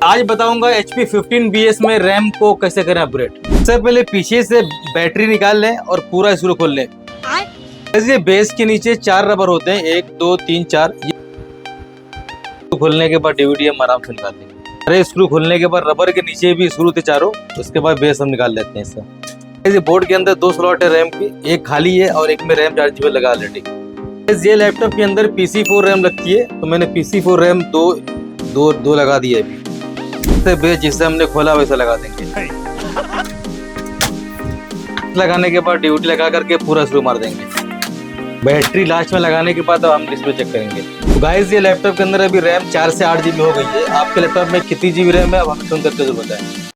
आज बताऊंगा HP 15BS में रैम को कैसे करें अपग्रेड। सबसे पहले पीछे से बैटरी निकाल लें और पूरा स्क्रू खोल लें। ये बेस के नीचे 4 रबर होते हैं, 1 2 3 4। ये खोलने के बाद DVD हम आराम से निकाल लेंगे। अरे स्क्रू खोलने के बाद रबर के नीचे भी स्क्रू थे चारों, उसके बाद बेस हम निकाल लेते हैं इससे। इस बोर्ड के अंदर 2 स्लॉट है रैम की, एक खाली है और एक में रैम चार्जेबल लगा लेंगे। ये लैपटॉप के अंदर PC4 रैम लगती है, तो मैंने PC4 रैम दो लगा दी है अभी। बेस जिससे हमने खोला वैसा लगा देंगे। लगाने के बाद ड्यूटी लगा करके पूरा स्क्रू मार देंगे। बैटरी लास्ट में लगाने के बाद हम डिस्प्ले चेक करेंगे। तो गाइस ये लैपटॉप के अंदर अभी रैम 4 से 8 GB हो गई है। आपके लैपटॉप में कितनी GB रैम है आप हमें फोन करके जरूर बताएं।